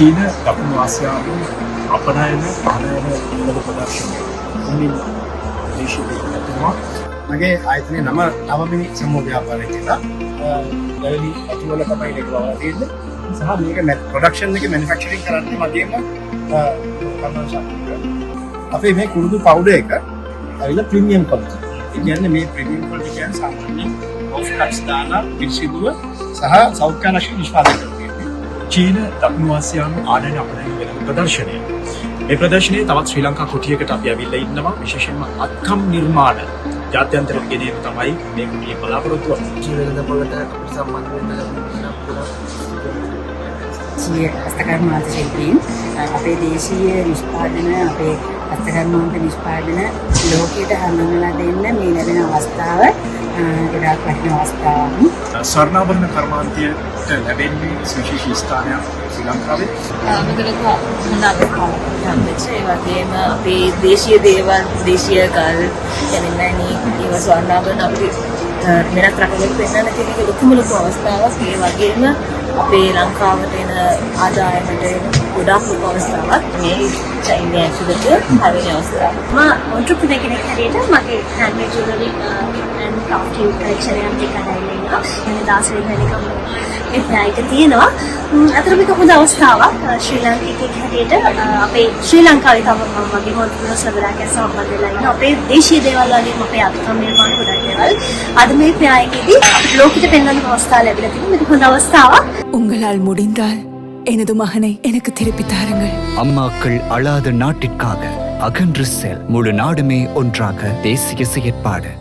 චීන දකුණු ආසියාවේ අපනයන ආනයන වල ප්‍රදර්ශනය මුලින් දේශීය දෙයක් මගේ ආයතනයේ නම නවමිනි සමූහ ව්‍යාපාරය කියලා. දැලි අතුවල තමයි මේක වහලා තියෙන්නේ. සහ මේක ප්‍රොඩක්ෂන් එකේ මැනුෆැක්චරින් කරන්නේ මගේම කර්මාශාස්ත්‍රය. අපේ මේ කුරුදු පවුඩර් එක ඇවිල්ලා ප්‍රීමියම් ක්වොලිටි. ඒ කියන්නේ මේ ප්‍රීමියම් ක්වොලිටි කියන්නේ සාමාන්‍ය ඔෆ් කට්ස් දාලා පිරිසිදුව සහ සෞඛ්‍යාලක්ෂණ නිෂ්පාදනය කරන්නේ. චීන දකුණු ආසියානු ආනයන අපනයන වල ප්‍රදර්ශනය. මේ ප්‍රදර්ශනයේ තවත් ශ්‍රී ලංකා කුටියකට අපි ඇවිල්ලා ඉන්නවා. විශේෂයෙන්ම අත්කම් නිර්මාණ ජාත්‍යන්තර ගෙනීම තමයි මේ කුටියේ බලාපොරොත්තුව. ජීවිත පොළට අපිට සම්බන්ධ වෙන්න හස්තකර්මාන්ත ශිල්පීන් අපේ දේශීය නිෂ්පාදන අපේ හස්තකර්මාන්ත නිෂ්පාදන ලෝකයට හඳුන්වලා දෙන්න මේ ලැබෙන අවස්ථාව ගොඩාක් වටිනා අවස්ථාවක්. ස්වර්ණාභරණ කර්මාන්තයට ලැබෙන්නේ විශේෂ ස්ථානයක් ශ්‍රී ලංකාවේ. මෙතනක හොඳ අවස්ථාවක් ඒ වගේම අපේ දේශීය දේවල් දේශීය කල් දැනෙන්නේ ඒව ස්වර්ණාභරණ අපිට වෙනත් රටවල පෙන්වන්න තියෙන ලොකුම අවස්ථාවක්. ඒ වගේම අපේ ලංකාවට එන ආදායමට ගොඩාක් ලොකු අවස්ථාවක්. මේ චෛත්‍ය ඇතුළත හරින අවස්ථාවක්. මම ඔන්ටර්ප්‍රිනර් කෙනෙක් හැටියට මගේ හැන්ඩ්මේඩ් ජුවලරි and crafting collection එකක් තියෙනවා. මේ දාසෙන් වෙනකම් මේ ප්‍රයික තියෙනවා. අතර මේක හොඳ අවස්ථාවක්. ශ්‍රී ලාංකිකයෙක් හැටියට අපේ ශ්‍රී ලංකාවේ තම මගේ මොන්ට්‍රිනර් සබරාක සම්බන්ධ වෙලා ඉන්න අපේ දේශීය දේවල් වගේම අපේ අත්කම් නිර්මාණ ගොඩක් දේවල් අද මේ ප්‍රයිකේදී ලෝකෙට පෙන්වන්න අවස්ථාව ලැබිලා තියෙනවා. මේක හොඳ අවස්ථාවක්. உங்களால் முடிந்தால் எனது மகனை எனக்கு திருப்பி தாருங்கள். அம்மாக்கள் அழாத நாட்டிற்காக அகன்று செல். முழு நாடுமே ஒன்றாக தேசிய செயற்பாடு.